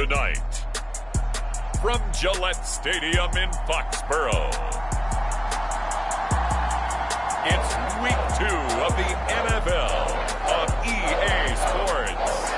Tonight, from Gillette Stadium in Foxborough, it's Week 2 of the NFL on EA Sports.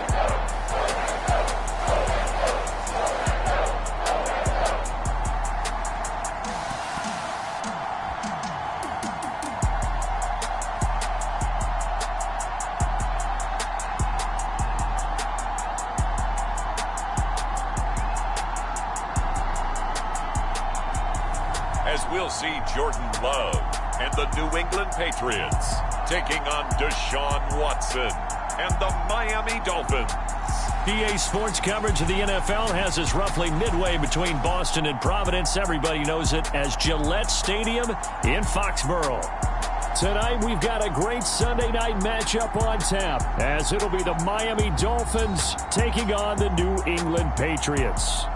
As we'll see Jordan Love and the New England Patriots taking on Deshaun Watson and the Miami Dolphins. EA Sports coverage of the NFL has us roughly midway between Boston and Providence. Everybody knows it as Gillette Stadium in Foxborough. Tonight we've got a great Sunday night matchup on tap, as it'll be the Miami Dolphins taking on the New England Patriots.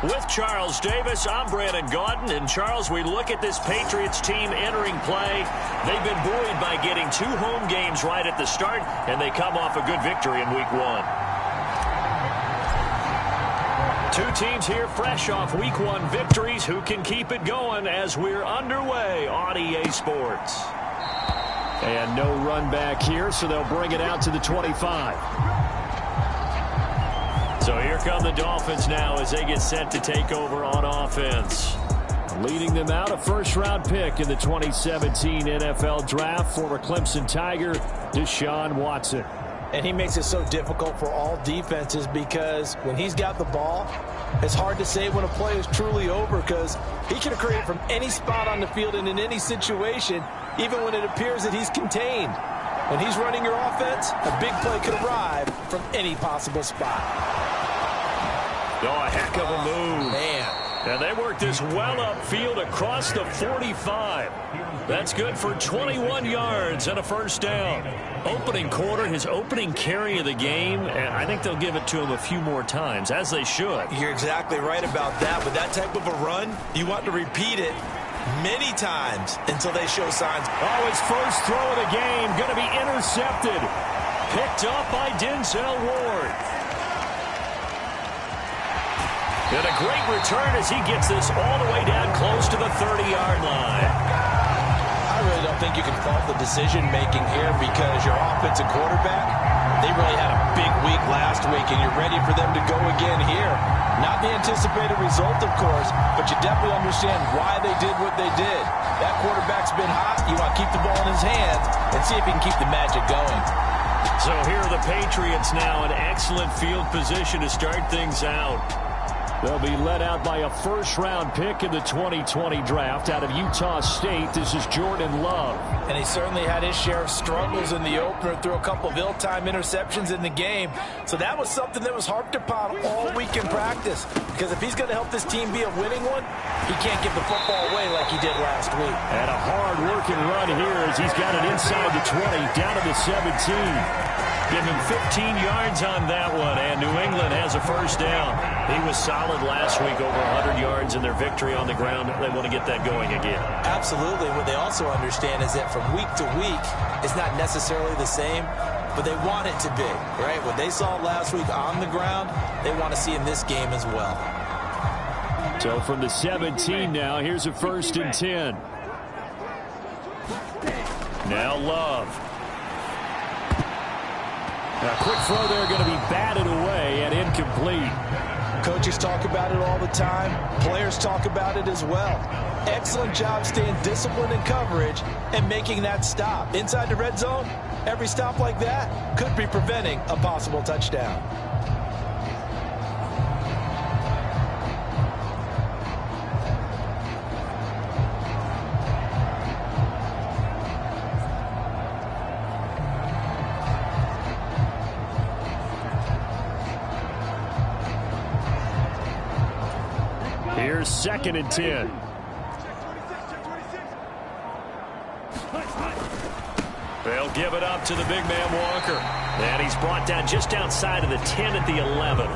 With Charles Davis, I'm Brandon Gaudin. And Charles, we look at this Patriots team entering play. They've been buoyed by getting 2 home games right at the start, and they come off a good victory in Week 1. 2 teams here fresh off Week 1 victories. Who can keep it going as we're underway on EA Sports? And no run back here, so they'll bring it out to the 25. So here come the Dolphins now as they get set to take over on offense. Leading them out, a first-round pick in the 2017 NFL Draft, former Clemson Tiger, Deshaun Watson. And he makes it so difficult for all defenses because when he's got the ball, it's hard to say when a play is truly over because he can create from any spot on the field and in any situation, even when it appears that he's contained. When he's running your offense, a big play could arrive from any possible spot. Oh, a heck of a move. Man. And they work this well upfield across the 45. That's good for 21 yards and a first down. Opening quarter, his opening carry of the game, and I think they'll give it to him a few more times, as they should. You're exactly right about that. With that type of a run, you want to repeat it many times until they show signs. Oh, his first throw of the game going to be intercepted. Picked up by Denzel Ward. And a great return as he gets this all the way down close to the 30-yard line. I really don't think you can fault the decision-making here because your offensive quarterback, they really had a big week last week, and you're ready for them to go again here. Not the anticipated result, of course, but you definitely understand why they did what they did. That quarterback's been hot. You want to keep the ball in his hands and see if he can keep the magic going. So here are the Patriots now in excellent field position to start things out. They'll be led out by a first-round pick in the 2020 draft out of Utah State. This is Jordan Love. And he certainly had his share of struggles in the opener, threw a couple of ill-timed interceptions in the game. So that was something that was harped upon all week in practice. Because if he's going to help this team be a winning one, he can't give the football away like he did last week. And a hard-working run here as he's got it inside the 20, down to the 17. Give him 15 yards on that one, and New England has a first down. He was solid last week, over 100 yards in their victory on the ground. They want to get that going again. Absolutely. What they also understand is that from week to week, it's not necessarily the same, but they want it to be, right? What they saw last week on the ground, they want to see in this game as well. So from the 17 now, here's a 1st and 10. Now Love. A quick throw there going to be batted away and incomplete. Coaches talk about it all the time. Players talk about it as well. Excellent job staying disciplined in coverage and making that stop. Inside the red zone, every stop like that could be preventing a possible touchdown. Here's 2nd and 10. They'll give it up to the big man Walker. And he's brought down just outside of the 10 at the 11.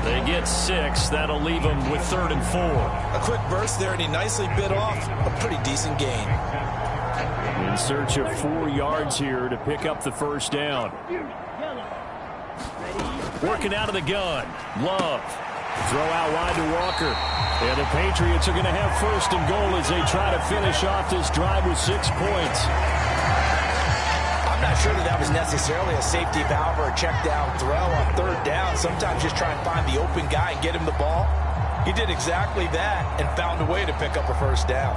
They get 6. That'll leave them with 3rd and 4. A quick burst there, and he nicely bit off a pretty decent gain. In search of 4 yards here to pick up the first down. Working out of the gun. Love. Throw out wide to Walker. And the Patriots are going to have 1st and goal as they try to finish off this drive with 6 points. I'm not sure that was necessarily a safety valve or a check down throw on 3rd down. Sometimes just try and find the open guy and get him the ball. He did exactly that and found a way to pick up a 1st down.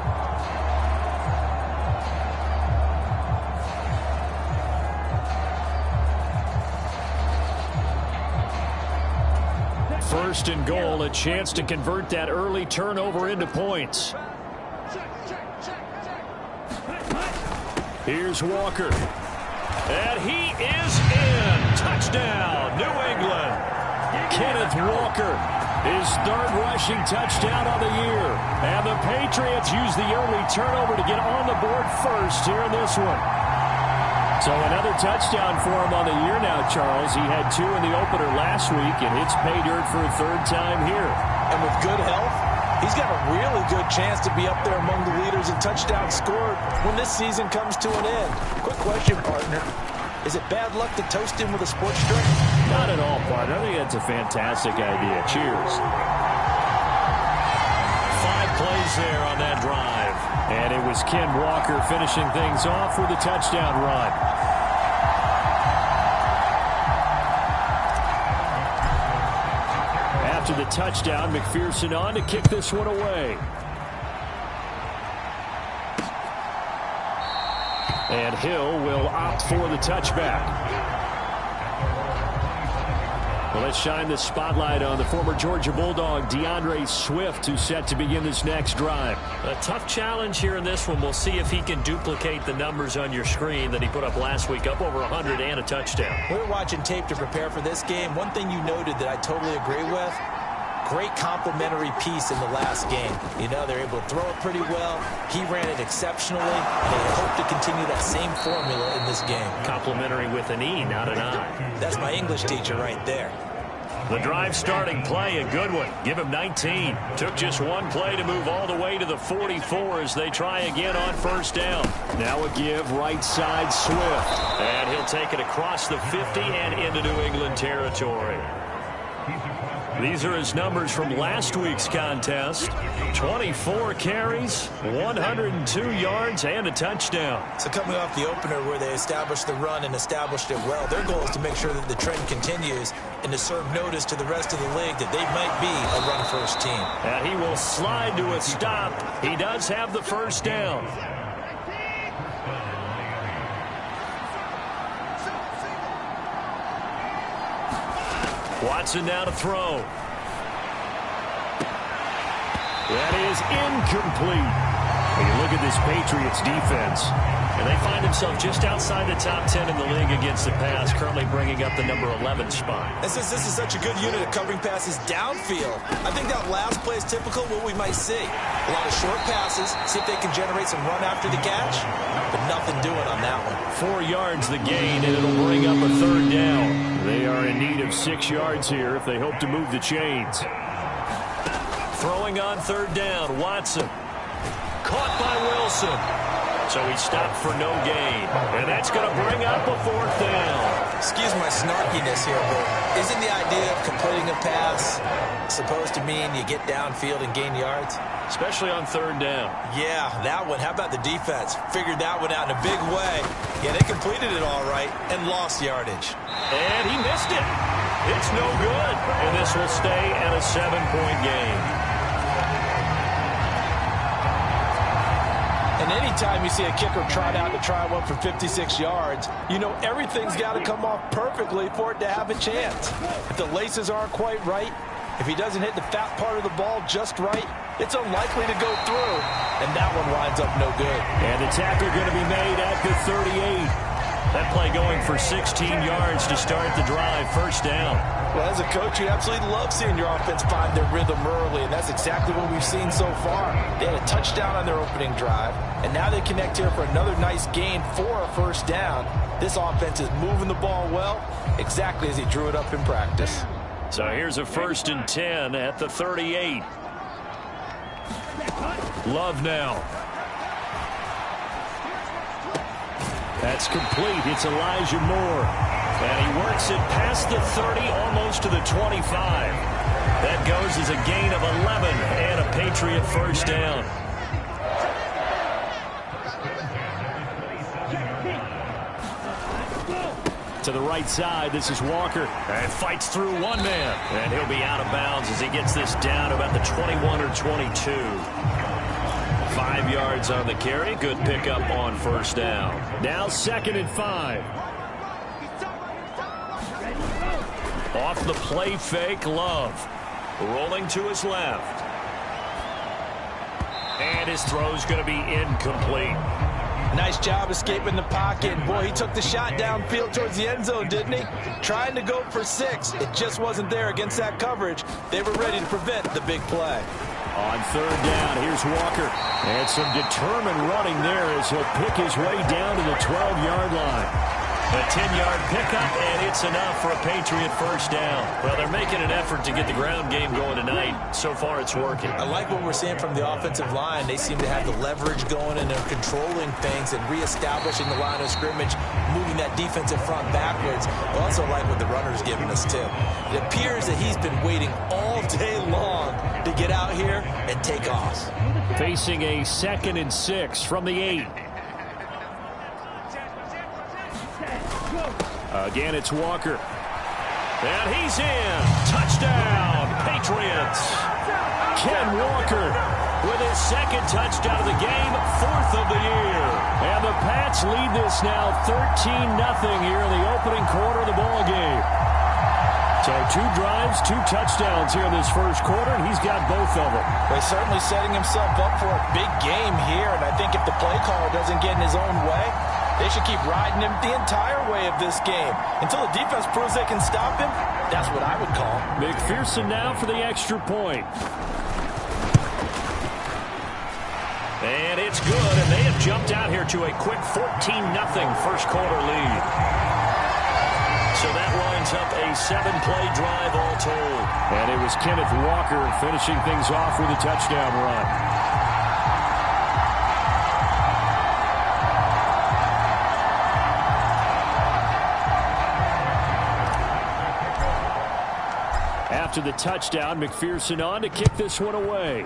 1st and goal, a chance to convert that early turnover into points. Here's Walker. And he is in. Touchdown, New England. Kenneth Walker, his 3rd rushing touchdown on the year. And the Patriots use the early turnover to get on the board first here in this one. So another touchdown for him on the year now, Charles. He had 2 in the opener last week, and it's pay dirt for a 3rd time here. And with good health, he's got a really good chance to be up there among the leaders in touchdowns scored when this season comes to an end. Quick question, partner. Is it bad luck to toast him with a sports drink? Not at all, partner. I think that's a fantastic idea. Cheers. 5 plays there on that drive. And it was Ken Walker finishing things off with a touchdown run. After the touchdown, McPherson on to kick this one away. And Hill will opt for the touchback. Well, let's shine the spotlight on the former Georgia Bulldog, DeAndre Swift, who's set to begin this next drive. A tough challenge here in this one. We'll see if he can duplicate the numbers on your screen that he put up last week, up over 100 and a touchdown. We were watching tape to prepare for this game. One thing you noted that I totally agree with, great complementary piece in the last game. You know, they're able to throw it pretty well. He ran it exceptionally, and they hope to continue that same formula in this game. Complimentary with an E, not an I. That's my English teacher right there. The drive starting play, a good one. Give him 19. Took just 1 play to move all the way to the 44 as they try again on 1st down. Now a give right side Swift. And he'll take it across the 50 and into New England territory. These are his numbers from last week's contest. 24 carries, 102 yards, and a touchdown. So coming off the opener where they established the run and established it well, their goal is to make sure that the trend continues and to serve notice to the rest of the league that they might be a run-first team. And he will slide to a stop. He does have the 1st down. Watson now to throw. That is incomplete. When you look at this Patriots defense, and they find themselves just outside the top 10 in the league against the pass, currently bringing up the number 11 spot. And since this is such a good unit of covering passes downfield, I think that last play is typical of what we might see. A lot of short passes, see if they can generate some run after the catch, but nothing doing on that one. 4 yards the gain, and it'll bring up a 3rd down. They are in need of 6 yards here if they hope to move the chains. Throwing on 3rd down, Watson. Caught by Wilson. So he stopped for no gain. And that's going to bring up a 4th down. Excuse my snarkiness here, but isn't the idea of completing a pass supposed to mean you get downfield and gain yards? Especially on 3rd down. Yeah, that one. How about the defense? Figured that one out in a big way. Yeah, they completed it all right and lost yardage. And he missed it. It's no good. And this will stay at a 7-point game. And anytime you see a kicker trot out to try one for 56 yards, you know everything's got to come off perfectly for it to have a chance. If the laces aren't quite right, if he doesn't hit the fat part of the ball just right, it's unlikely to go through, and that one winds up no good. And the tackle going to be made at the 38. That play going for 16 yards to start the drive, 1st down. Well, as a coach, you absolutely love seeing your offense find their rhythm early, and that's exactly what we've seen so far. They had a touchdown on their opening drive, and now they connect here for another nice gain for a 1st down. This offense is moving the ball well, exactly as he drew it up in practice. So here's a 1st and 10 at the 38. Love now. That's complete. It's Elijah Moore. And he works it past the 30, almost to the 25. That goes as a gain of 11 and a Patriot first down. To the right side, this is Walker. And fights through one man. And he'll be out of bounds as he gets this down about the 21 or 22. 5 yards on the carry. Good pickup on first down. Now 2nd and 5. Off the play fake, Love. Rolling to his left. And his throw's going to be incomplete. Nice job escaping the pocket. Boy, he took the shot downfield towards the end zone, didn't he? Trying to go for 6. It just wasn't there against that coverage. They were ready to prevent the big play. On 3rd down, here's Walker. And some determined running there as he'll pick his way down to the 12-yard line. A 10-yard pickup, and it's enough for a Patriot first down. Well, they're making an effort to get the ground game going tonight. So far, it's working. I like what we're seeing from the offensive line. They seem to have the leverage going, and they're controlling things and reestablishing the line of scrimmage, moving that defensive front backwards. I also like what the runner's giving us, too. It appears that he's been waiting all day long to get out here and take off. Facing a 2nd and 6 from the 8. Again, it's Walker. And he's in. Touchdown, Patriots. Ken Walker with his 2nd touchdown of the game, 4th of the year. And the Pats lead this now 13-0 here in the opening quarter of the ball game. So 2 drives, 2 touchdowns here in this first quarter, and he's got both of them. He's certainly setting himself up for a big game here, and I think if the play caller doesn't get in his own way, they should keep riding him the entire way of this game. Until the defense proves they can stop him, that's what I would call. McPherson now for the extra point. And it's good, and they have jumped out here to a quick 14-0 first quarter lead. So that lines up a 7-play drive all told. And it was Kenneth Walker finishing things off with a touchdown run. After the touchdown, McPherson on to kick this one away.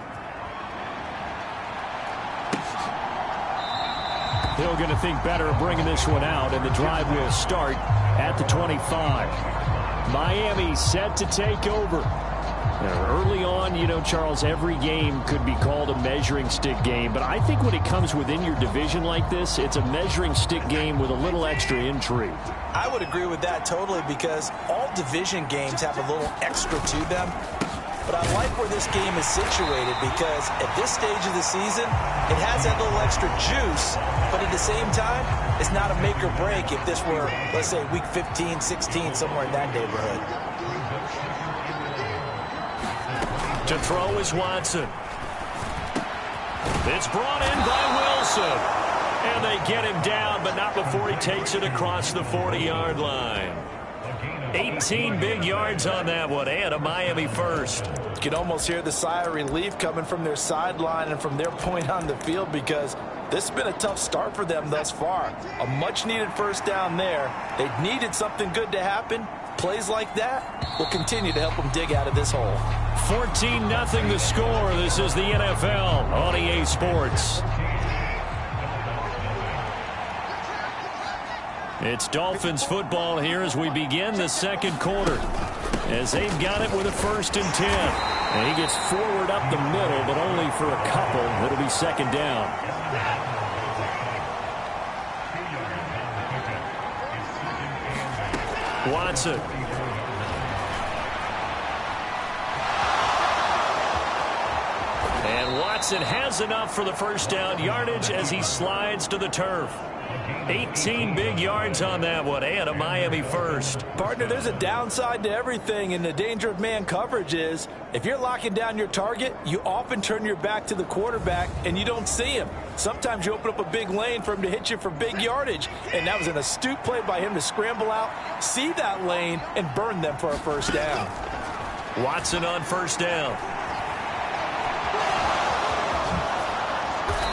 They're going to think better of bringing this one out, and the drive will start at the 25. Miami set to take over. Now, early on, you know, Charles, every game could be called a measuring stick game, but I think when it comes within your division like this, it's a measuring stick game with a little extra intrigue. I would agree with that totally, because all division games have a little extra to them. But I like where this game is situated, because at this stage of the season, it has that little extra juice, but at the same time, it's not a make or break if this were, let's say, week 15, 16, somewhere in that neighborhood. To throw is Watson. It's brought in by Wilson. And they get him down, but not before he takes it across the 40-yard line. 18 big yards on that one, and a Miami first. You can almost hear the sigh of relief coming from their sideline and from their point on the field, because this has been a tough start for them thus far. A much-needed first down there. They needed something good to happen. Plays like that will continue to help them dig out of this hole. 14-0 the score. This is the NFL on EA Sports. It's Dolphins football here as we begin the second quarter, as they've got it with a 1st and 10. And he gets forward up the middle, but only for a couple. It'll be 2nd down. Watson. And Watson has enough for the first down yardage as he slides to the turf. 18 big yards on that one, and a Miami first. Partner, there's a downside to everything, and the danger of man coverage is if you're locking down your target, you often turn your back to the quarterback and you don't see him. Sometimes you open up a big lane for him to hit you for big yardage, and that was an astute play by him to scramble out, see that lane, and burn them for a first down. Watson on first down.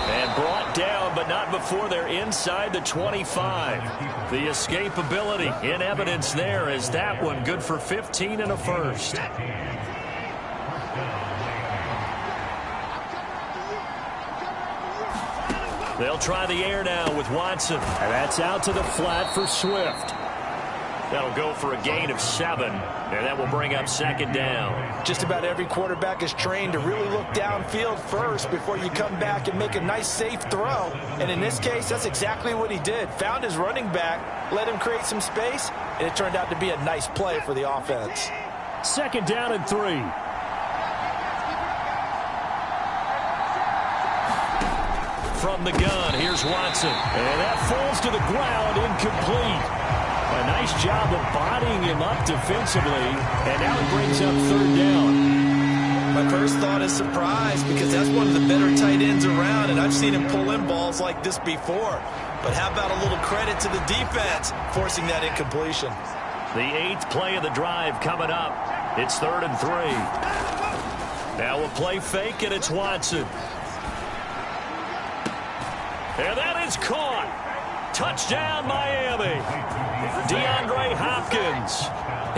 And brought down, but not before they're inside the 25. The escapability in evidence there as that one good for 15 and a first. They'll try the air now with Watson. And that's out to the flat for Swift. That'll go for a gain of 7, and that will bring up second down. Just about every quarterback is trained to really look downfield first before you come back and make a nice, safe throw. And in this case, that's exactly what he did. Found his running back, let him create some space, and it turned out to be a nice play for the offense. Second down and 3. From the gun, here's Watson. And that falls to the ground, incomplete. A nice job of bodying him up defensively, and now it brings up third down. My first thought is surprise, because that's one of the better tight ends around, and I've seen him pull in balls like this before. But how about a little credit to the defense forcing that incompletion? The 8th play of the drive coming up. It's 3rd and 3. Now a play fake, and it's Watson. And that is caught. Touchdown, Miami. DeAndre Hopkins,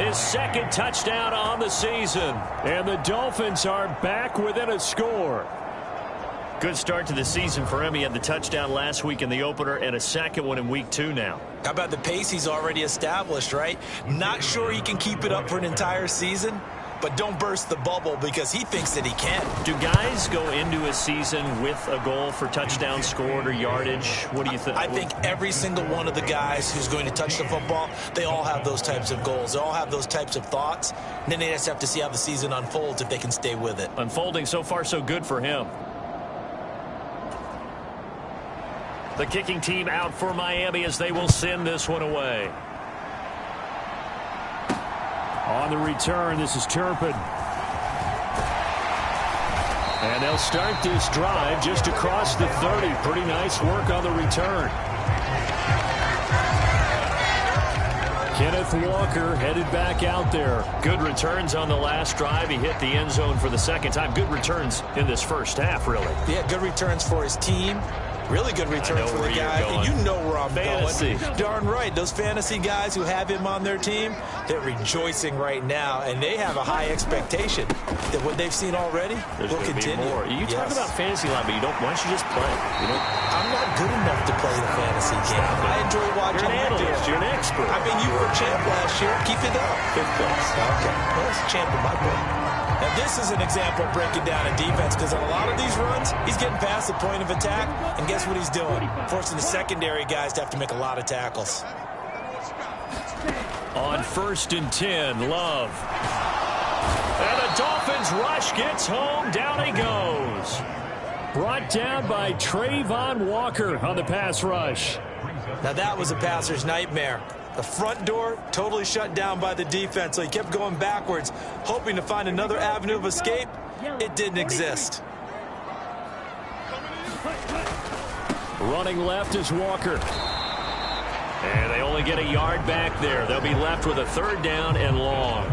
his second touchdown on the season. And the Dolphins are back within a score. Good start to the season for him. He had the touchdown last week in the opener and a second one in week 2 now. How about the pace he's already established, right? Not sure he can keep it up for an entire season, but don't burst the bubble because he thinks that he can. Do guys go into a season with a goal for touchdown scored or yardage? What do you think? I think every single one of the guys who's going to touch the football, they all have those types of goals. They all have those types of thoughts. And then they just have to see how the season unfolds if they can stay with it. Unfolding so far so good for him. The kicking team out for Miami as they will send this one away. On the return, this is Turpin. And they'll start this drive just across the 30. Pretty nice work on the return. Kenneth Walker headed back out there. Good returns on the last drive. He hit the end zone for the second time. Good returns in this first half, really. Yeah, good returns for his team. Really good return for the guy. And you know where I'm going. Darn right. Those fantasy guys who have him on their team, they're rejoicing right now. And they have a high expectation that what they've seen already will continue. More. You talk about fantasy line, but you don't. Why don't you just play? I'm not good enough to play the fantasy game. I enjoy watching. You're an analyst. You're an expert. I mean, you were champ last year. Keep it up. 5th place. Okay. Well, that's champ in my book. Now, this is an example of breaking down a defense because on a lot of these runs, he's getting past the point of attack, and guess what he's doing? Forcing the secondary guys to have to make a lot of tackles. On 1st and 10, Love. And the Dolphins rush gets home. Down he goes. Brought down by Trayvon Walker on the pass rush. Now, that was a passer's nightmare. The front door totally shut down by the defense, so he kept going backwards, hoping to find another avenue of escape. It didn't exist. Running left is Walker. And they only get a yard back there. They'll be left with a 3rd down and long.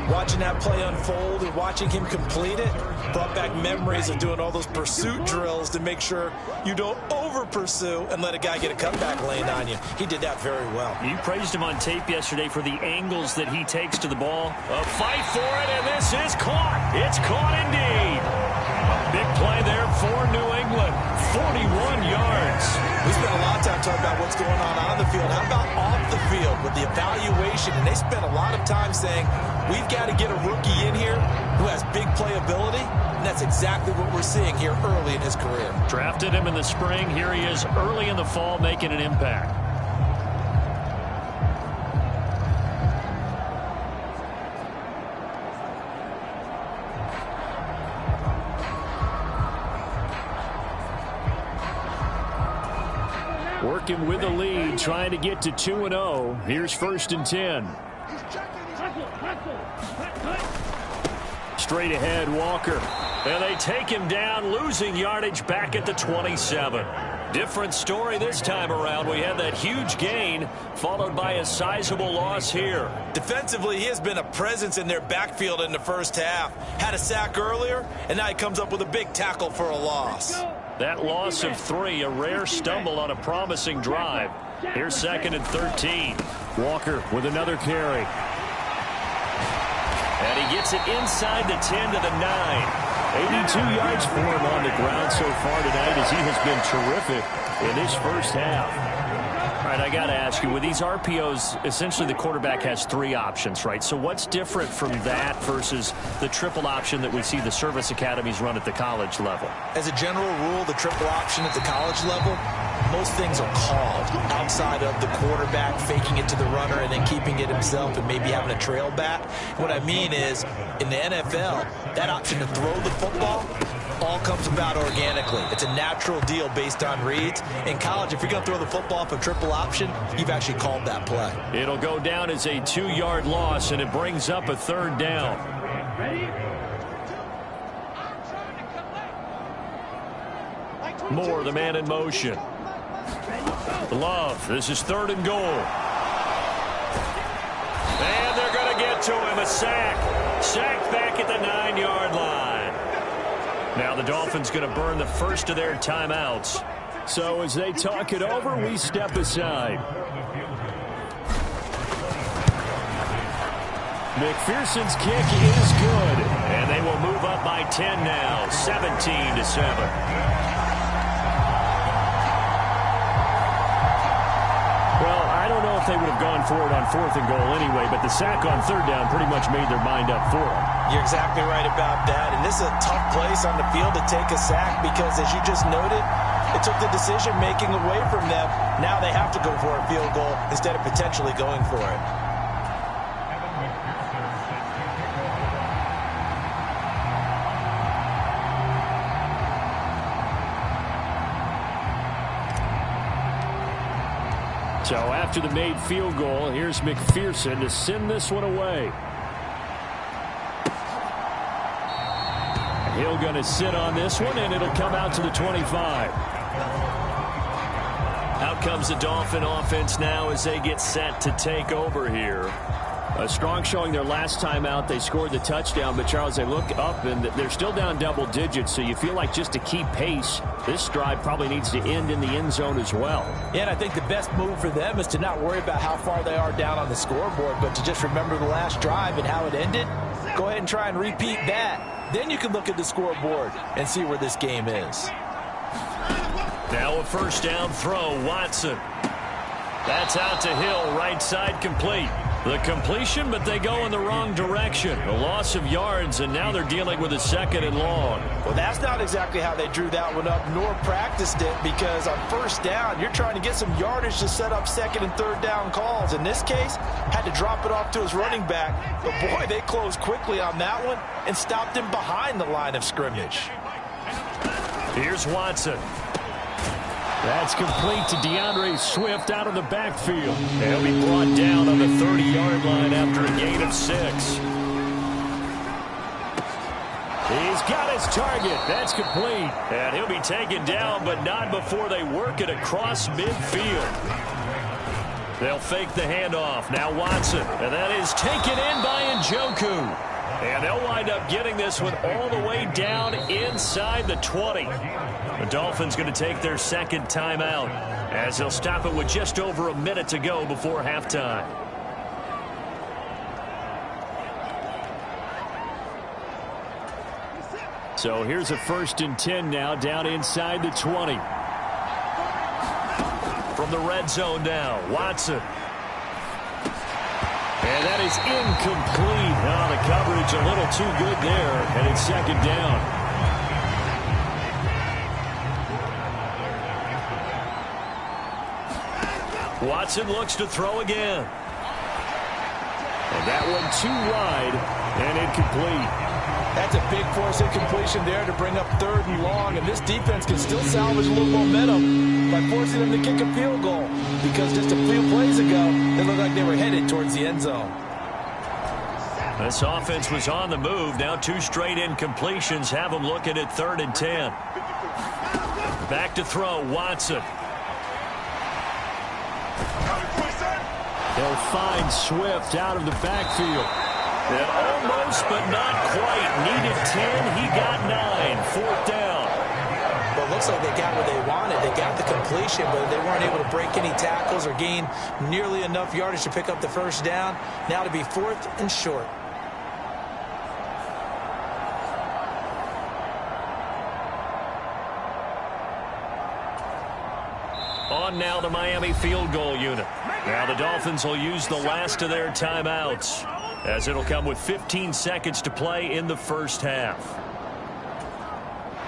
Watching that play unfold and watching him complete it brought back memories of doing all those pursuit drills to make sure you don't over-pursue and let a guy get a cutback lane on you. He did that very well. You praised him on tape yesterday for the angles that he takes to the ball. A fight for it, and this is caught. It's caught indeed. Big play there for New England. 41 yards. We spent a lot of time talking about what's going on the field. How about off the field with the evaluation? And they spent a lot of time saying, we've got to get a rookie in here who has big playability. And that's exactly what we're seeing here early in his career. Drafted him in the spring. Here he is early in the fall making an impact. Working with the lead, trying to get to 2-0. Here's 1st and 10. Straight ahead, Walker. And they take him down, losing yardage back at the 27. Different story this time around. We had that huge gain followed by a sizable loss here. Defensively, he has been a presence in their backfield in the first half. Had a sack earlier, and now he comes up with a big tackle for a loss. That loss of 3, a rare stumble on a promising drive. Here's 2nd and 13. Walker with another carry. And he gets it inside the 10 to the 9. 82 yards for him on the ground so far tonight as he has been terrific in this first half. All right, I got to ask you, with these RPOs, essentially the quarterback has 3 options, right? So what's different from that versus the triple option that we see the service academies run at the college level? As a general rule, the triple option at the college level, most things are called outside of the quarterback faking it to the runner and then keeping it himself and maybe having a trail back. What I mean is, in the NFL, that option to throw the football all comes about organically. It's a natural deal based on reads. In college, if you're going to throw the football off a triple option, you've actually called that play. It'll go down as a 2-yard loss, and it brings up a 3rd down. Moore, the man in motion. Love, this is 3rd and goal. And they're going to get to him, a sack. Sack back at the 9-yard line. Now the Dolphins going to burn the first of their timeouts. So as they talk it over, we step aside. McPherson's kick is good. And they will move up by 10 now, 17-7. If they would have gone for it on 4th and goal anyway, but the sack on 3rd down pretty much made their mind up for them. You're exactly right about that, and this is a tough place on the field to take a sack because, as you just noted, it took the decision-making away from them. Now they have to go for a field goal instead of potentially going for it. So after the made field goal, here's McPherson to send this one away. He'll going to sit on this one, and it'll come out to the 25. Out comes the Dolphin offense now as they get set to take over here. A strong showing their last time out. They scored the touchdown, but, Charles, they look up, and they're still down double digits, so you feel like just to keep pace, this drive probably needs to end in the end zone as well. Yeah, and I think the best move for them is to not worry about how far they are down on the scoreboard, but to just remember the last drive and how it ended. Go ahead and try and repeat that. Then you can look at the scoreboard and see where this game is. Now a 1st down throw, Watson. That's out to Hill, right side complete. The completion, but they go in the wrong direction. A loss of yards, and now they're dealing with a 2nd and long. Well, that's not exactly how they drew that one up, nor practiced it, because on 1st down, you're trying to get some yardage to set up 2nd and 3rd down calls. In this case, had to drop it off to his running back. But, boy, they closed quickly on that one and stopped him behind the line of scrimmage. Here's Watson. That's complete to DeAndre Swift out of the backfield. He'll be brought down on the 30-yard line after a gain of 6. He's got his target. That's complete. And he'll be taken down, but not before they work it across midfield. They'll fake the handoff. Now Watson. And that is taken in by Njoku. And they'll wind up getting this one all the way down inside the 20. The Dolphins going to take their 2nd timeout as they'll stop it with just over a minute to go before halftime. So here's a 1st and 10 now down inside the 20. From the red zone now, Watson. And that is incomplete. Oh, the coverage a little too good there, and it's 2nd down. Watson looks to throw again. And that one too wide and incomplete. That's a big force incompletion there to bring up 3rd and long, and this defense can still salvage a little momentum by forcing them to kick a field goal, because just a few plays ago, they looked like they were headed towards the end zone. This offense was on the move. Now 2 straight incompletions have them looking at 3rd and 10. Back to throw, Watson. They'll find Swift out of the backfield. And almost, but not quite. Needed 10. He got 9. 4th down. Well, it looks like they got what they wanted. They got the completion, but they weren't able to break any tackles or gain nearly enough yardage to pick up the first down. Now to be 4th and short. On now the Miami field goal unit. Now the Dolphins will use the last of their timeouts, as it'll come with 15 seconds to play in the first half.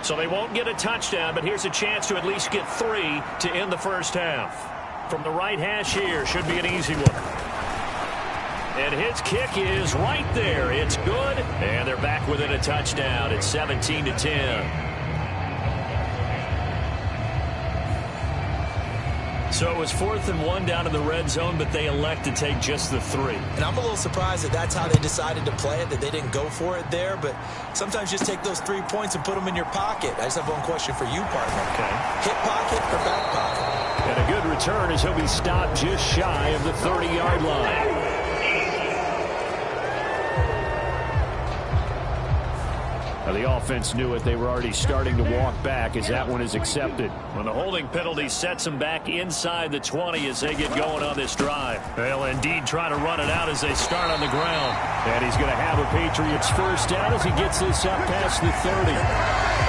So they won't get a touchdown, but here's a chance to at least get 3 to end the first half. From the right hash here, should be an easy one. And his kick is right there. It's good, and they're back within a touchdown. It's 17-10. So it was 4th and 1 down in the red zone, but they elect to take just the 3. And I'm a little surprised that that's how they decided to play it, that they didn't go for it there. But sometimes just take those 3 points and put them in your pocket. I just have one question for you, partner. Okay. Hip pocket or back pocket? And a good return as he'll be stopped just shy of the 30-yard line. Now the offense knew it. They were already starting to walk back as that one is accepted. When the holding penalty sets them back inside the 20 as they get going on this drive. They'll indeed try to run it out as they start on the ground. And he's going to have a Patriots first down as he gets this up past the 30.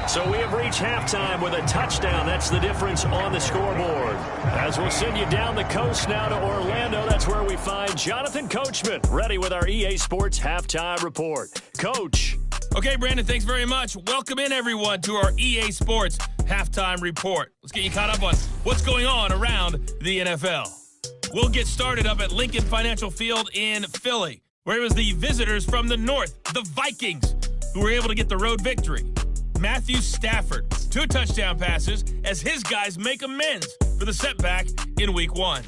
So we have reached halftime with a touchdown. That's the difference on the scoreboard. As we'll send you down the coast now to Orlando, that's where we find Jonathan Coachman, ready with our EA Sports Halftime Report. Coach. Okay, Brandon, thanks very much. Welcome in, everyone, to our EA Sports Halftime Report. Let's get you caught up on what's going on around the NFL. We'll get started up at Lincoln Financial Field in Philly, where it was the visitors from the north, the Vikings, who were able to get the road victory. Matthew Stafford, 2 touchdown passes as his guys make amends for the setback in Week 1.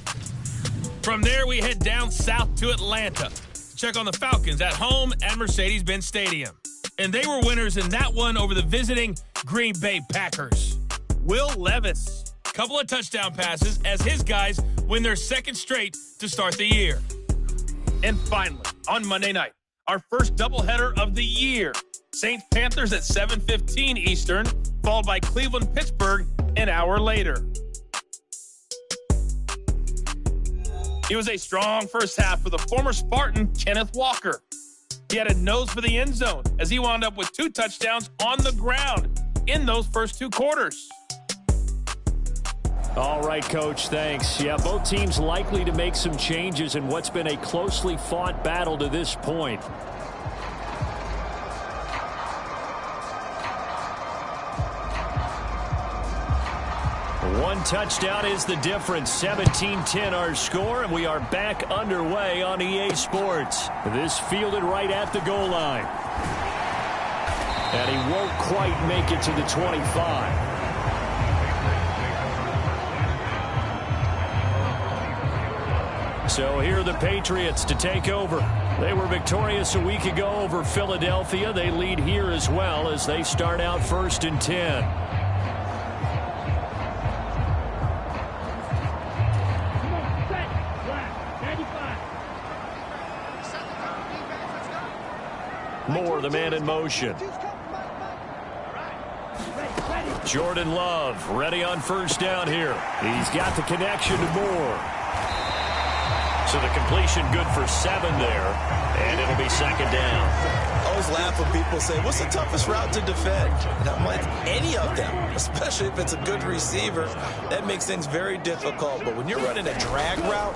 From there, we head down south to Atlanta to check on the Falcons at home at Mercedes-Benz Stadium. And they were winners in that one over the visiting Green Bay Packers. Will Levis, couple of touchdown passes as his guys win their 2nd straight to start the year. And finally, on Monday night, our first doubleheader of the year. Saints Panthers at 7:15 Eastern, followed by Cleveland Pittsburgh an hour later. It was a strong first half for the former Spartan Kenneth Walker. He had a nose for the end zone as he wound up with 2 touchdowns on the ground in those first 2 quarters. All right, Coach, thanks. Yeah, both teams likely to make some changes in what's been a closely fought battle to this point. One touchdown is the difference. 17-10 our score, and we are back underway on EA Sports. This fielded right at the goal line. And he won't quite make it to the 25. So here are the Patriots to take over. They were victorious a week ago over Philadelphia. They lead here as well as they start out 1st and 10. Moore, the man in motion. Jordan Love, ready on 1st down here. He's got the connection to Moore. So the completion good for 7 there, and it'll be 2nd down. I always laugh when people say, what's the toughest route to defend? And I'm like, any of them, especially if it's a good receiver. That makes things very difficult. But when you're running a drag route,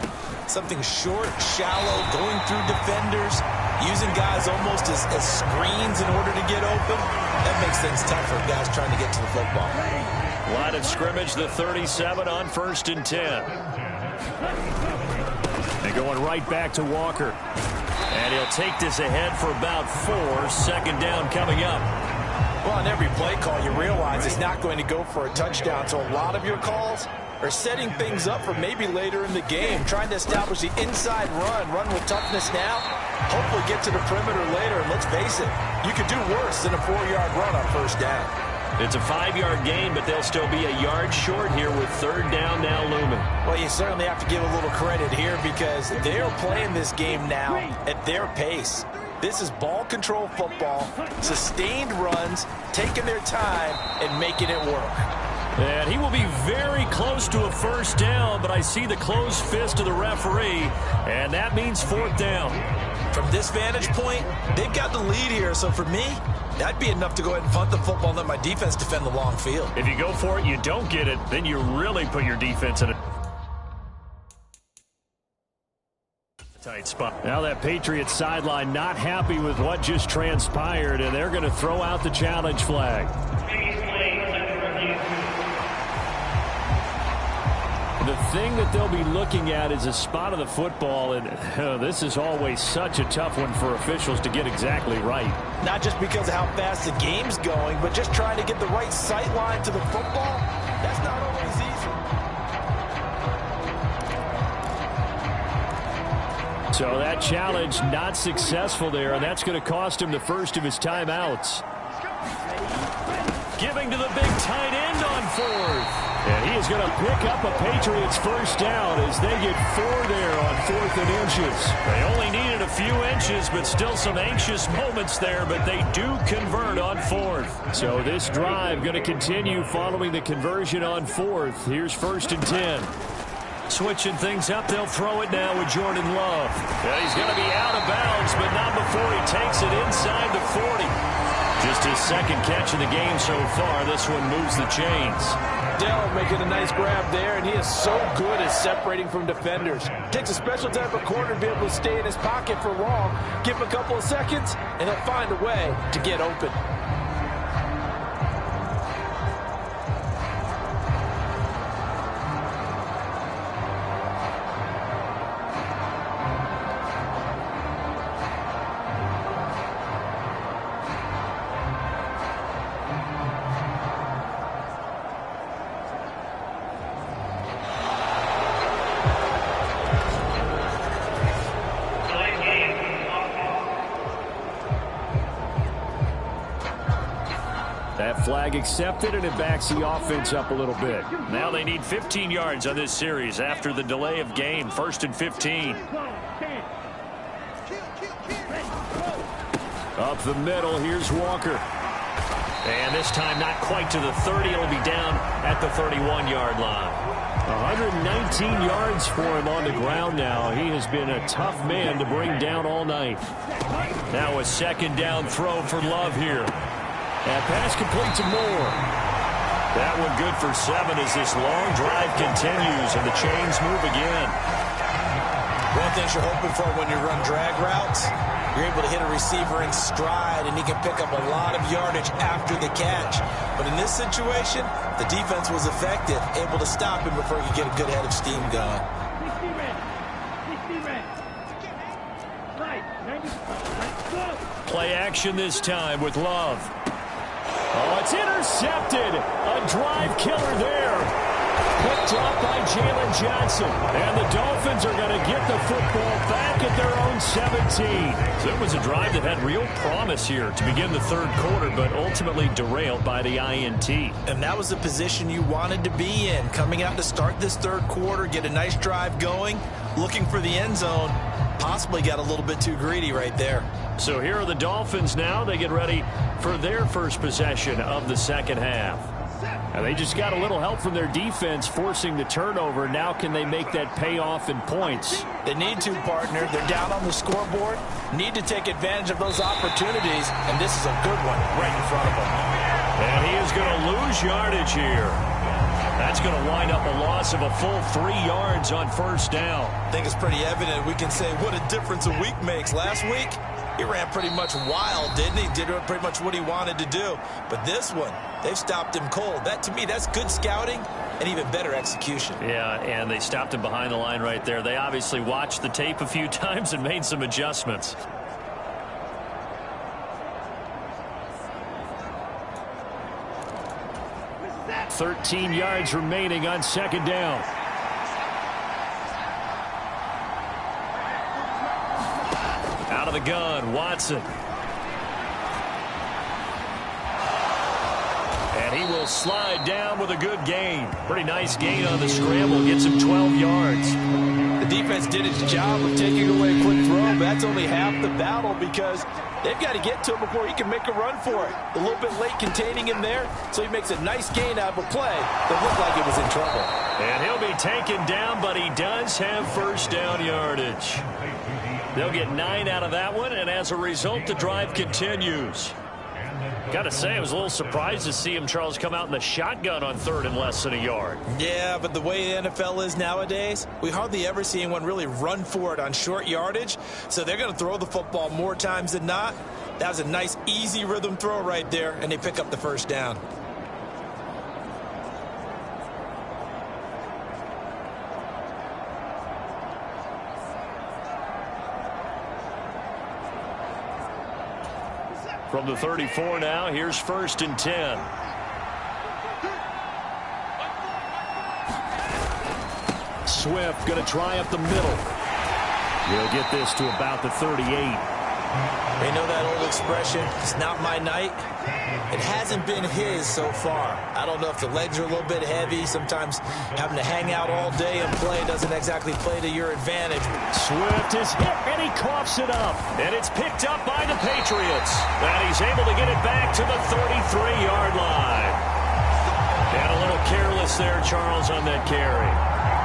something short, shallow, going through defenders, using guys almost as screens in order to get open, that makes things tough for guys trying to get to the football. Line of scrimmage, the 37 on 1st and 10. They're going right back to Walker. And he'll take this ahead for about 4. 2nd down coming up. Well, on every play call, you realize it's not going to go for a touchdown. So a lot of your calls are setting things up for maybe later in the game, trying to establish the inside run with toughness now, hopefully get to the perimeter later. And let's face it, you could do worse than a 4-yard run on 1st down. It's a 5-yard gain, but they'll still be a yard short here with third down now looming. Well, you certainly have to give a little credit here because they're playing this game now at their pace. This is ball control football, sustained runs, taking their time and making it work. And he will be very close to a first down, but I see the closed fist of the referee, and that means fourth down. From this vantage point, they've got the lead here, so for me, that'd be enough to go ahead and punt the football and let my defense defend the long field. If you go for it, you don't get it, then you really put your defense in a tight spot. Now that Patriots sideline not happy with what just transpired, and they're going to throw out the challenge flag. The thing that they'll be looking at is a spot of the football, and this is always such a tough one for officials to get exactly right. Not just because of how fast the game's going, but just trying to get the right sight line to the football. That's not always easy. So that challenge not successful there, and that's going to cost him the first of his timeouts. Giving to the big tight end on fourth. And he is going to pick up a Patriots first down as they get 4 there on 4th and inches. They only needed a few inches, but still some anxious moments there, but they do convert on 4th. So this drive going to continue following the conversion on 4th. Here's 1st and 10. Switching things up, they'll throw it now with Jordan Love. Yeah, he's going to be out of bounds, but not before he takes it inside the 40. Just his second catch of the game so far. This one moves the chains. Dell making a nice grab there, and he is so good at separating from defenders. Takes a special type of corner to be able to stay in his pocket for long. Give him a couple of seconds, and he'll find a way to get open. Flag accepted, and it backs the offense up a little bit. Now they need 15 yards on this series after the delay of game. 1st and 15. Up the middle, here's Walker. And this time not quite to the 30. It'll be down at the 31-yard line. 119 yards for him on the ground now. He has been a tough man to bring down all night. Now a second down throw for Love here. And pass complete to Moore. That one good for 7 as this long drive continues and the chains move again. One thing you're hoping for when you run drag routes, you're able to hit a receiver in stride and he can pick up a lot of yardage after the catch. But in this situation, the defense was effective, able to stop him before he could get a good head of steam going. Play action this time with Love. Oh, it's intercepted. A drive killer there. Picked up by Jalen Johnson. And the Dolphins are going to get the football back at their own 17. So it was a drive that had real promise here to begin the third quarter, but ultimately derailed by the INT. And that was the position you wanted to be in. Coming out to start this third quarter, get a nice drive going, looking for the end zone. Possibly got a little bit too greedy right there. So here are the Dolphins now. They get ready for their first possession of the second half. And they just got a little help from their defense forcing the turnover. Now can they make that pay off in points? They need to, partner. They're down on the scoreboard. Need to take advantage of those opportunities. And this is a good one right in front of them. And he is going to lose yardage here. That's going to wind up a loss of a full 3 yards on first down. I think it's pretty evident. We can say what a difference a week makes. Last week, he ran pretty much wild, didn't he? Did pretty much what he wanted to do. But this one, they've stopped him cold. That, to me, that's good scouting and even better execution. Yeah, and they stopped him behind the line right there. They obviously watched the tape a few times and made some adjustments. .13 yards remaining on second down. Out of the gun, Watson. And he will slide down with a good gain. Pretty nice gain on the scramble. Gets him 12 yards. The defense did its job of taking away a quick throw, but that's only half the battle because they've got to get to him before he can make a run for it. A little bit late containing him there, so he makes a nice gain out of a play that looked like it was in trouble. And he'll be taken down, but he does have first down yardage. They'll get 9 out of that one, and as a result, the drive continues. Got to say, I was a little surprised to see him, Charles, come out in the shotgun on 3rd and less than a yard. Yeah, but the way the NFL is nowadays, we hardly ever see anyone really run for it on short yardage, so they're going to throw the football more times than not. That was a nice, easy rhythm throw right there, and they pick up the first down. From the 34 now, here's 1st and 10. Swift going to try up the middle. He'll get this to about the 38. They know that old expression, it's not my night. It hasn't been his so far. I don't know if the legs are a little bit heavy. Sometimes having to hang out all day and play doesn't exactly play to your advantage. Swift is hit, and he coughs it up. And it's picked up by the Patriots. And he's able to get it back to the 33-yard line. And a little careless there, Charles, on that carry.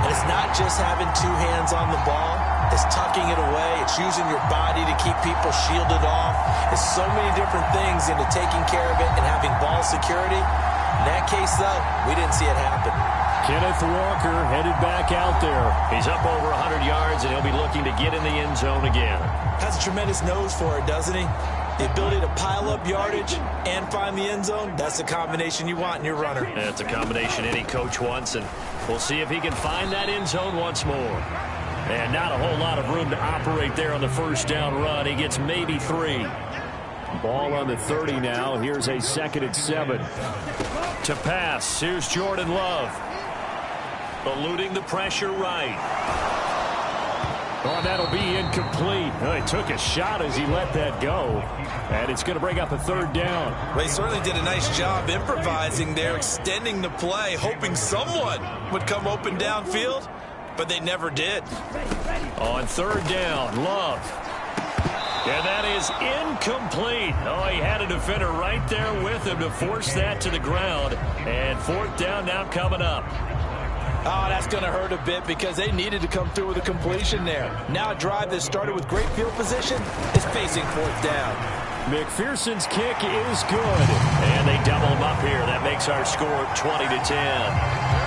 And it's not just having 2 hands on the ball. It's tucking it away. It's using your body to keep people shielded off. It's so many different things into taking care of it and having ball security. In that case, though, we didn't see it happen. Kenneth Walker headed back out there. He's up over 100 yards, and he'll be looking to get in the end zone again. Has a tremendous nose for it, doesn't he? The ability to pile up yardage and find the end zone, that's the combination you want in your runner. That's a combination any coach wants, and we'll see if he can find that end zone once more. And not a whole lot of room to operate there on the first down run. He gets maybe 3. Ball on the 30 now. Here's a 2nd and 7. To pass, here's Jordan Love. Eluding the pressure right. Oh, that'll be incomplete. Oh, he took a shot as he let that go. And it's going to bring up a 3rd down. Well, he certainly did a nice job improvising there, extending the play, hoping someone would come open downfield. But they never did. On 3rd down, Love. And that is incomplete. Oh, he had a defender right there with him to force that to the ground. And 4th down now coming up. Oh, that's going to hurt a bit because they needed to come through with a completion there. Now a drive that started with great field position is facing 4th down. McPherson's kick is good. And they double him up here. That makes our score 20-10.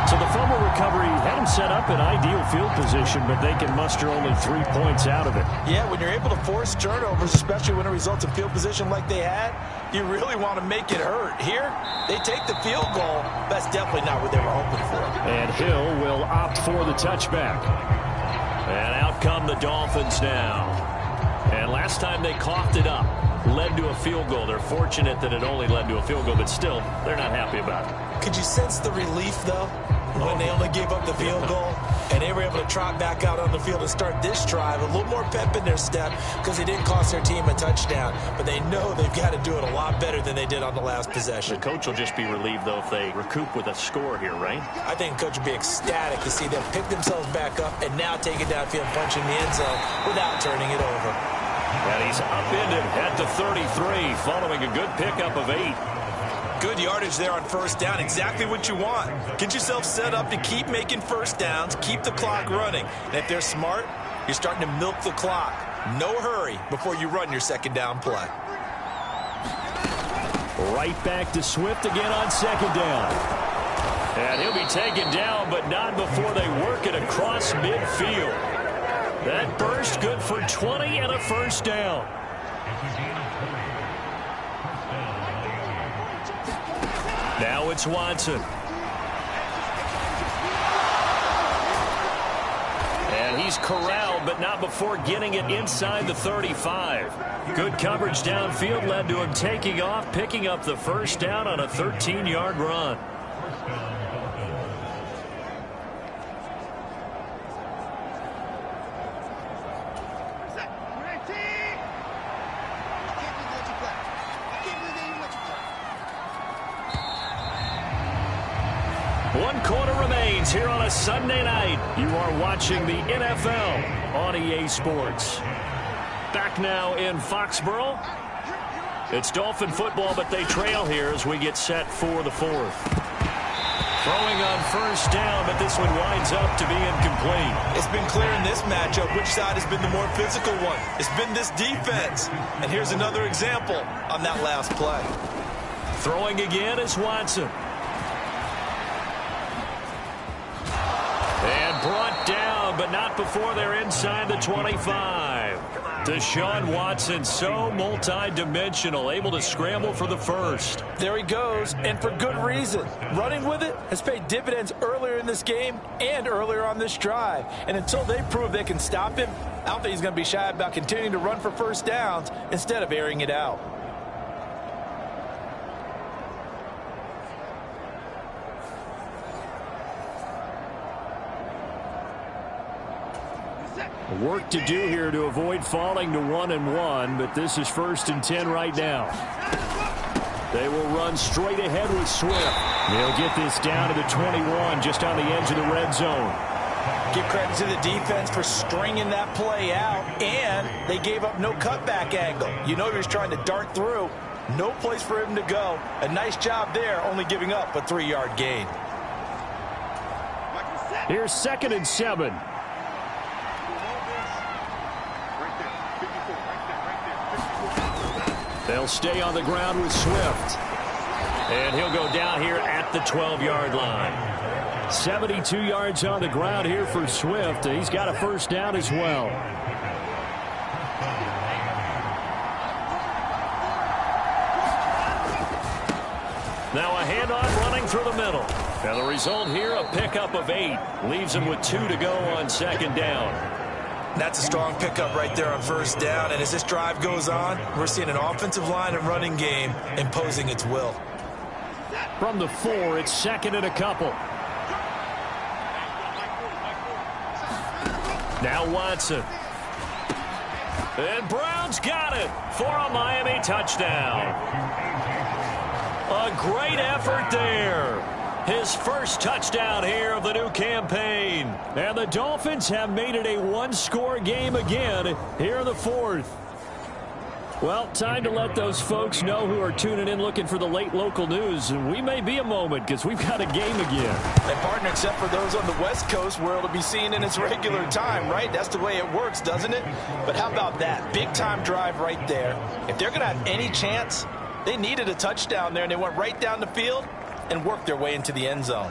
So the fumble recovery had him set up in ideal field position, but they can muster only 3 points out of it. Yeah, when you're able to force turnovers, especially when it results in field position like they had, you really want to make it hurt. Here, they take the field goal. That's definitely not what they were hoping for. And Hill will opt for the touchback. And out come the Dolphins now. And last time they coughed it up, led to a field goal. They're fortunate that it only led to a field goal, but still, they're not happy about it. Could you sense the relief, though, when they only gave up the field goal and they were able to trot back out on the field and start this drive? A little more pep in their step because they didn't cost their team a touchdown, but they know they've got to do it a lot better than they did on the last possession. The coach will just be relieved, though, if they recoup with a score here, right? I think the coach will be ecstatic to see them pick themselves back up and now take it downfield, punch in the end zone without turning it over. And he's upended at the 33 following a good pickup of 8. Good yardage there on 1st down. Exactly what you want. Get yourself set up to keep making 1st downs, keep the clock running. And if they're smart, you're starting to milk the clock. No hurry before you run your 2nd down play. Right back to Swift again on 2nd down. And he'll be taken down, but not before they work it across midfield. That burst good for 20 and a 1st down. Now it's Watson. And he's corralled, but not before getting it inside the 35. Good coverage downfield led to him taking off, picking up the 1st down on a 13-yard run. 1 quarter remains here on a Sunday night. You are watching the NFL on EA Sports. Back now in Foxborough. It's Dolphin football, but they trail here as we get set for the 4th. Throwing on first down, but this one winds up to be incomplete. It's been clear in this matchup which side has been the more physical one. It's been this defense. And here's another example on that last play. Throwing again is Watson. And brought down, but not before they're inside the 25. Deshaun Watson, so multi-dimensional, able to scramble for the first. There he goes, and for good reason. Running with it has paid dividends earlier in this game and earlier on this drive. And until they prove they can stop him, I don't think he's going to be shy about continuing to run for first downs instead of airing it out. Work to do here to avoid falling to 1-1, but this is 1st and 10 right now. They will run straight ahead with Swift. They'll get this down to the 21, just on the edge of the red zone. Give credit to the defense for stringing that play out, and they gave up no cutback angle. You know he was trying to dart through. No place for him to go. A nice job there, only giving up a 3-yard gain. Here's 2nd and 7. They'll stay on the ground with Swift. And he'll go down here at the 12-yard line. 72 yards on the ground here for Swift. He's got a first down as well. Now a handoff running through the middle. And the result here, a pickup of 8. Leaves him with 2 to go on 2nd down. That's a strong pickup right there on first down. And as this drive goes on, we're seeing an offensive line and running game imposing its will. From the 4, it's 2nd and a couple. Now Watson. And Brown's got it for a Miami touchdown. A great effort there. His first touchdown here of the new campaign. And the Dolphins have made it a 1-score game again here in the 4th. Well, time to let those folks know who are tuning in looking for the late local news. We may be a moment because we've got a game again. And partner, except for those on the West Coast where it'll be seen in its regular time, right? That's the way it works, doesn't it? But how about that? Big-time drive right there. If they're going to have any chance, they needed a touchdown there, and they went right down the field and worked their way into the end zone.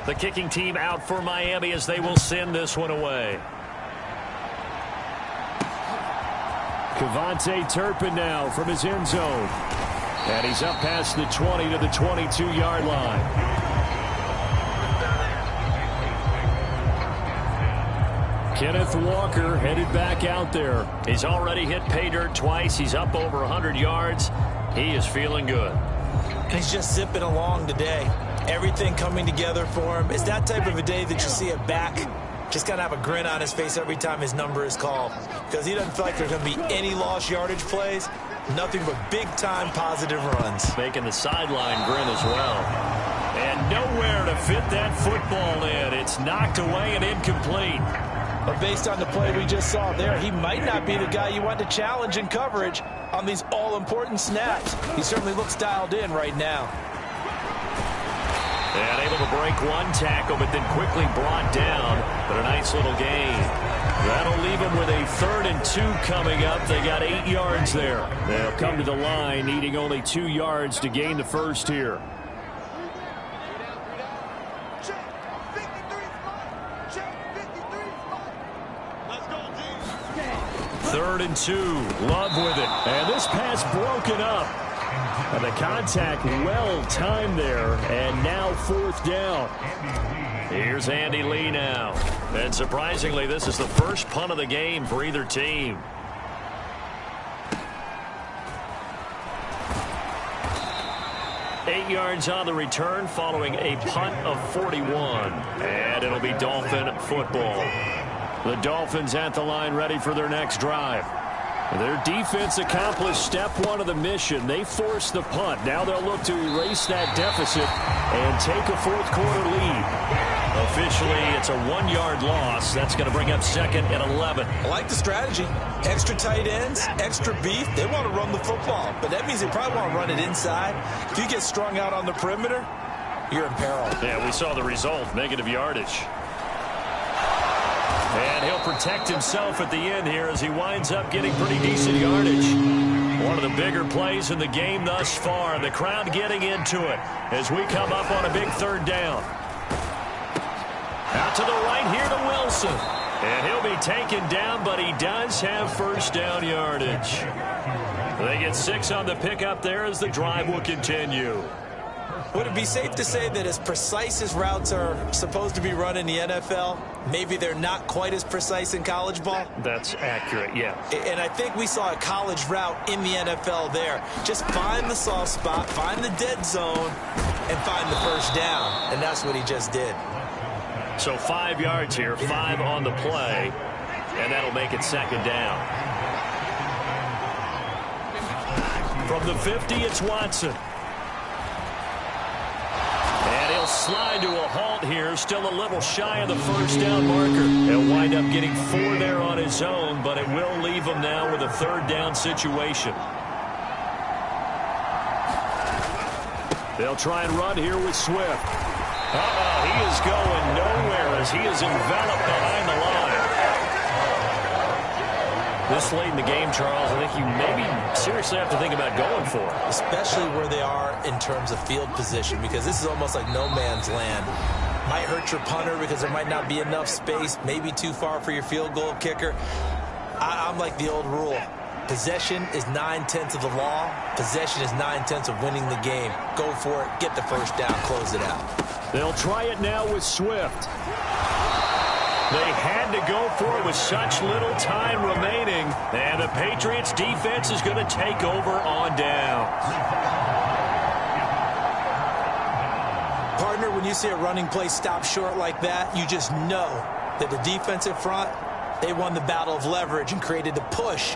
The kicking team out for Miami as they will send this one away. Kevontae Turpin now from his end zone. And he's up past the 20 to the 22-yard line. Kenneth Walker headed back out there. He's already hit pay dirt twice. He's up over 100 yards. He is feeling good. He's just zipping along today. Everything coming together for him. It's that type of a day that you see a back just kind of have a grin on his face every time his number is called, because he doesn't feel like there's going to be any lost yardage plays. Nothing but big-time positive runs. Making the sideline grin as well. And nowhere to fit that football in. It's knocked away and incomplete. But based on the play we just saw there, he might not be the guy you want to challenge in coverage on these all-important snaps. He certainly looks dialed in right now. And able to break one tackle, but then quickly brought down. But a nice little gain. That'll leave them with a 3rd and 2 coming up. They got 8 yards there. They'll come to the line, needing only 2 yards to gain the first here. Third and 2. Love with it. And this pass broken up. And the contact well timed there. And now 4th down. Here's Andy Lee now. And surprisingly, this is the first punt of the game for either team. Eight yards on the return following a punt of 41. And it'll be Dolphin football. The Dolphins at the line ready for their next drive. Their defense accomplished step one of the mission. They forced the punt. Now they'll look to erase that deficit and take a fourth quarter lead. Officially, it's a 1-yard loss. That's going to bring up second and 11. I like the strategy. Extra tight ends, extra beef. They want to run the football, but that means they probably want to run it inside. If you get strung out on the perimeter, you're in peril. Yeah, we saw the result, negative yardage. And he'll protect himself at the end here as he winds up getting pretty decent yardage. One of the bigger plays in the game thus far. The crowd getting into it as we come up on a big third down. Out to the right here to Wilson. And he'll be taken down, but he does have first down yardage. They get 6 on the pickup there as the drive will continue. Would it be safe to say that as precise as routes are supposed to be run in the NFL, maybe they're not quite as precise in college ball? That's accurate, yeah. And I think we saw a college route in the NFL there. Just find the soft spot, find the dead zone, and find the first down. And that's what he just did. So 5 yards here, 5 on the play, and that'll make it second down. From the 50, it's Watson. And he'll slide to a halt here, still a little shy of the first down marker. He'll wind up getting 4 there on his own, but it will leave him now with a third down situation. They'll try and run here with Swift. He is going nowhere as he is enveloped behind the line. This late in the game, Charles, I think you maybe seriously have to think about going for it. Especially where they are in terms of field position, because this is almost like no man's land. Might hurt your punter because there might not be enough space, maybe too far for your field goal kicker. I'm like the old rule. Possession is 9/10 of the law. Possession is 9/10 of winning the game. Go for it. Get the first down. Close it out. They'll try it now with Swift. They had to go for it with such little time remaining. And the Patriots defense is going to take over on downs. Partner, when you see a running play stop short like that, you just know that the defensive front, they won the battle of leverage and created the push.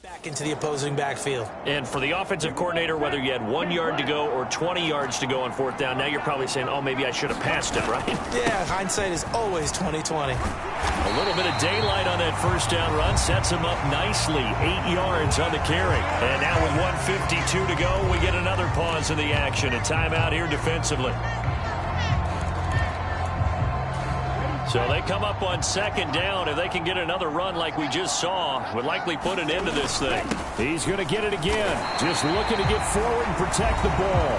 Back into the opposing backfield. And for the offensive coordinator, whether you had 1 yard to go or 20 yards to go on fourth down, now you're probably saying, oh, maybe I should have passed it, right? Yeah, hindsight is always 20/20. A little bit of daylight on that first down run sets him up nicely. 8 yards on the carry. And now with 1:52 to go, we get another pause in the action. A timeout here defensively. So they come up on second down. If they can get another run like we just saw, would likely put an end to this thing. He's going to get it again. Just looking to get forward and protect the ball.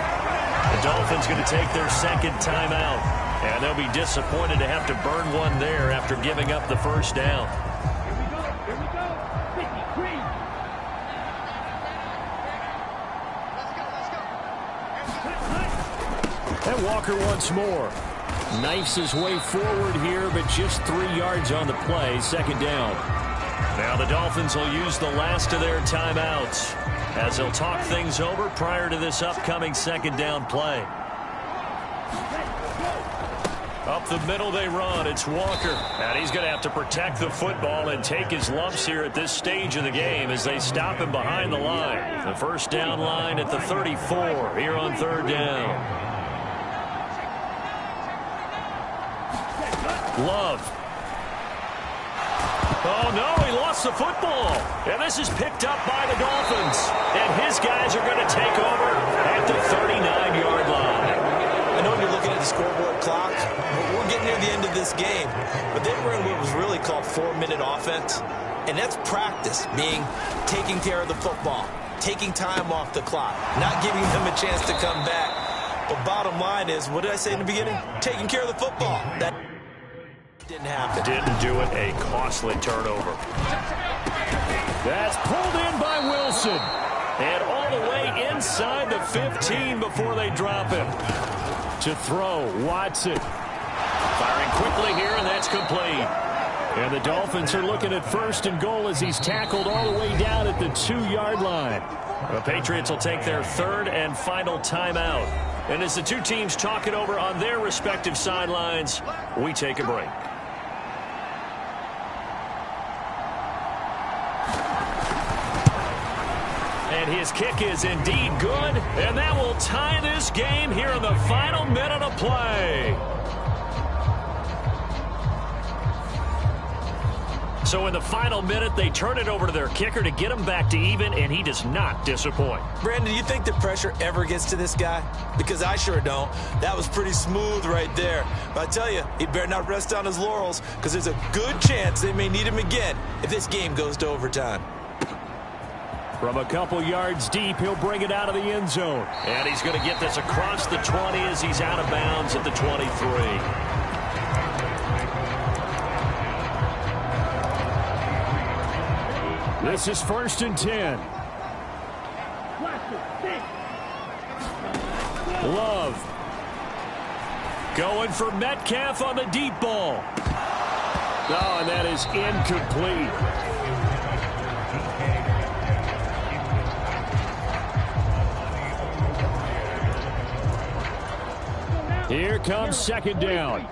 The Dolphins going to take their second timeout. And they'll be disappointed to have to burn one there after giving up the first down. And Walker once more. Knifes his way forward here, but just 3 yards on the play. Second down. Now the Dolphins will use the last of their timeouts as they'll talk things over prior to this upcoming second down play. Up the middle they run. It's Walker. And he's going to have to protect the football and take his lumps here at this stage of the game as they stop him behind the line. The first down line at the 34 here on third down. Love. Oh, no, he lost the football. And this is picked up by the Dolphins. And his guys are going to take over at the 39-yard line. I know you're looking And that's practice, taking care of the football, taking time off the clock, not giving them a chance to come back. But bottom line is, what did I say in the beginning? Taking care of the football. That didn't happen. Didn't do it. A costly turnover. That's pulled in by Wilson. And all the way inside the 15 before they drop him. To throw, Watson. Firing quickly here, and that's complete. And the Dolphins are looking at 1st and goal as he's tackled all the way down at the 2-yard line. The Patriots will take their 3rd and final timeout. And as the two teams talk it over on their respective sidelines, we take a break. And his kick is indeed good, and that will tie this game here in the final minute of play. So in the final minute, they turn it over to their kicker to get him back to even, and he does not disappoint. Brandon, do you think the pressure ever gets to this guy? Because I sure don't. That was pretty smooth right there. But I tell you, he better not rest on his laurels, because there's a good chance they may need him again if this game goes to overtime. From a couple yards deep, he'll bring it out of the end zone. And he's going to get this across the 20 as he's out of bounds at the 23. This is 1st and 10. Love. Going for Metcalf on the deep ball. Oh, and that is incomplete. Here comes 2nd down.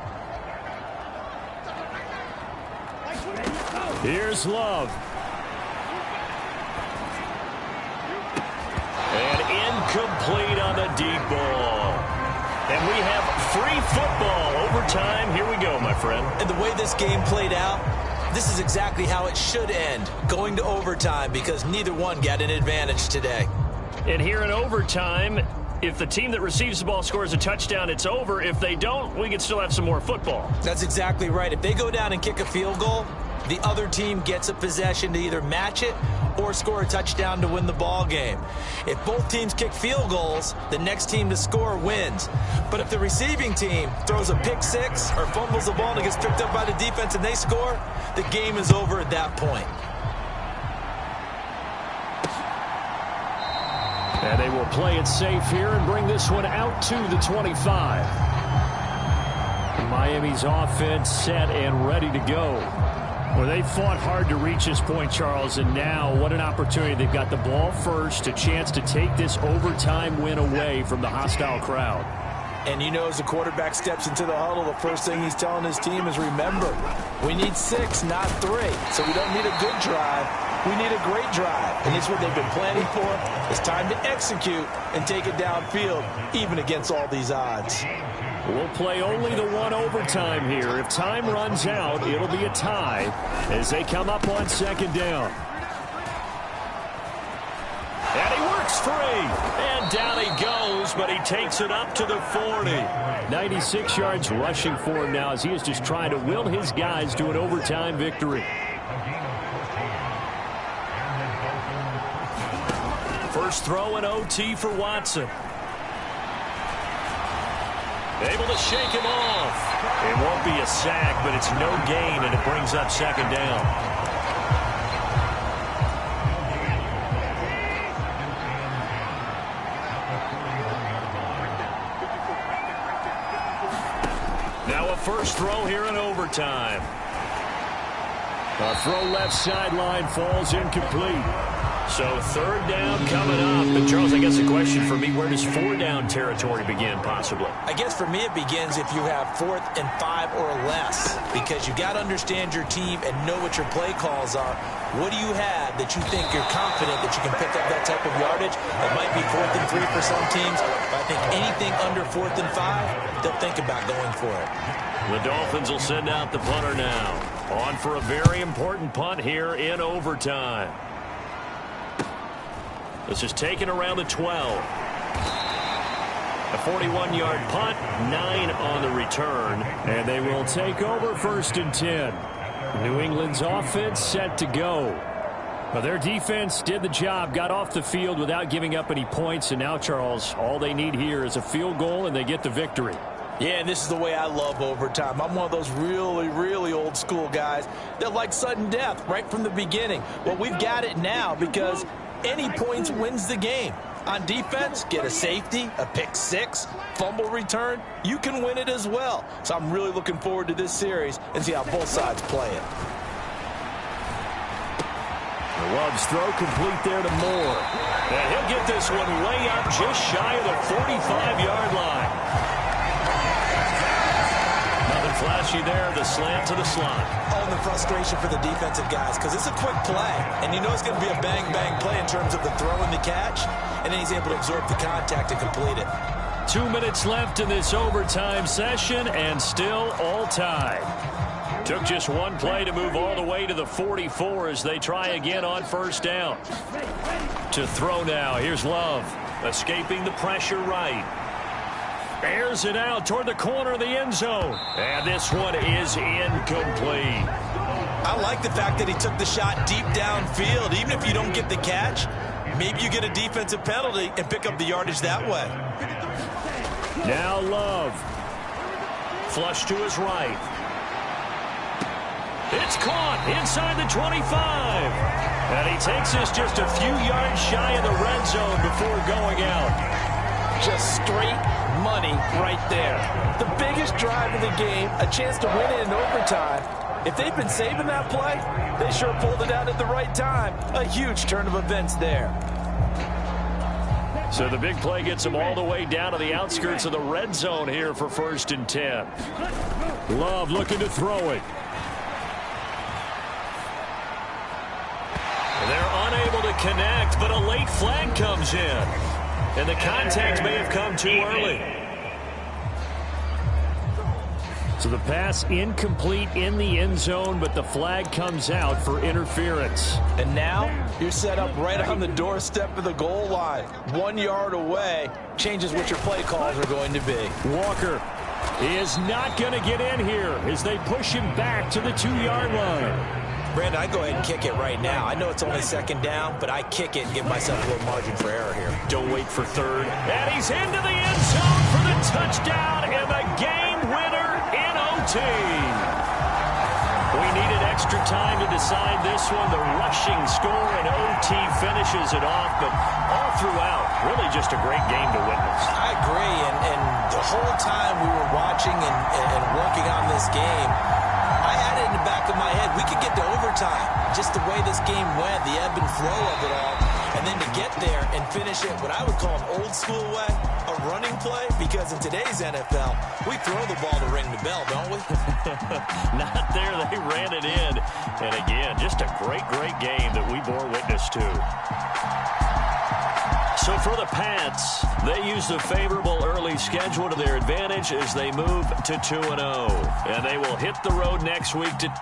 Here's Love. And incomplete on the deep ball. And we have free football. Overtime. Here we go, my friend. And the way this game played out, this is exactly how it should end, going to overtime, because neither one got an advantage today. And here in overtime, if the team that receives the ball scores a touchdown, it's over. If they don't, we can still have some more football. That's exactly right. If they go down and kick a field goal, the other team gets a possession to either match it or score a touchdown to win the ball game. If both teams kick field goals, the next team to score wins. But if the receiving team throws a pick six or fumbles the ball and it gets picked up by the defense and they score, the game is over at that point. And they will play it safe here and bring this one out to the 25. Miami's offense set and ready to go. Well, they fought hard to reach this point, Charles, and now what an opportunity. They've got the ball first, a chance to take this overtime win away from the hostile crowd. And you know, as the quarterback steps into the huddle, the first thing he's telling his team is, remember, we need 6, not 3. So we don't need a good drive. We need a great drive. And it's what they've been planning for. It's time to execute and take it downfield, even against all these odds. We'll play only the one overtime here. If time runs out, it'll be a tie as they come up on 2nd down. And he works free. And down he goes, but he takes it up to the 40. 96 yards rushing for him now as he is just trying to will his guys to an overtime victory. First throw in OT for Watson. Able to shake him off. It won't be a sack, but it's no gain, and it brings up 2nd down. Now a first throw here in overtime. A throw left sideline falls incomplete. So 3rd down coming up. And Charles, I guess the question for me, where does 4 down territory begin possibly? I guess for me it begins if you have 4th and 5 or less, because you got to understand your team and know what your play calls are. What do you have that you think you're confident that you can pick up that type of yardage? It might be 4th and 3 for some teams, but I think anything under 4th and 5, they'll think about going for it. The Dolphins will send out the punter now. On for a very important punt here in overtime. This is taken around the 12. A 41-yard punt, 9 on the return. And they will take over 1st and 10. New England's offense set to go. Well, their defense did the job, got off the field without giving up any points, and now, Charles, all they need here is a field goal, and they get the victory. Yeah, and this is the way I love overtime. I'm one of those really, really old school guys that like sudden death right from the beginning. Well, we've got it now because any points wins the game. On defense, get a safety, a pick six, fumble return, you can win it as well. So I'm really looking forward to this series and see how both sides play it. Love's throw complete there to Moore. And he'll get this one way up just shy of the 45-yard line. Nothing flashy there, the slant to the slot. Oh, and the frustration for the defensive guys because it's a quick play, and you know it's going to be a bang-bang play in terms of the throw and the catch, and then he's able to absorb the contact and complete it. 2 minutes left in this overtime session, and still all tied. Took just one play to move all the way to the 44 as they try again on first down. To throw now, here's Love, escaping the pressure right. Airs it out toward the corner of the end zone. And this one is incomplete. I like the fact that he took the shot deep downfield. Even if you don't get the catch, maybe you get a defensive penalty and pick up the yardage that way. Now Love. Flush to his right. It's caught inside the 25. And he takes us just a few yards shy of the red zone before going out. Just straight money right there. The biggest drive of the game, a chance to win it in overtime. If they've been saving that play, they sure pulled it out at the right time. A huge turn of events there. So the big play gets them all the way down to the outskirts of the red zone here for 1st and 10. Love looking to throw it. They're unable to connect, but a late flag comes in. And the contact may have come too early. So the pass incomplete in the end zone, but the flag comes out for interference. And now you're set up right on the doorstep of the goal line. 1 yard away changes what your play calls are going to be. Walker is not going to get in here as they push him back to the 2-yard line. Brandon, I'd go ahead and kick it right now. I know it's only second down, but I kick it and give myself a little margin for error here. Don't wait for third. And he's into the end zone for the touchdown and the game winner in OT. We needed extra time to decide this one. The rushing score in OT finishes it off, but all throughout, really just a great game to witness. I agree, and the whole time we were watching and working on this game, I had it in the back of my head. We could get to overtime. Just the way this game went, the ebb and flow of it all. And then to get there and finish it what I would call an old school way, a running play, because in today's NFL, we throw the ball to ring the bell, don't we? Not there. They ran it in. And again, just a great, great game that we bore witness to. So for the Pats, they use the favorable early schedule to their advantage as they move to 2-0. And they will hit the road next week to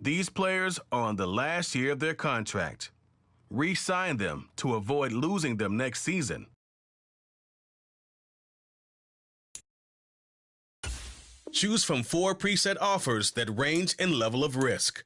These players are on the last year of their contract. Re-sign them to avoid losing them next season. Choose from 4 preset offers that range in level of risk.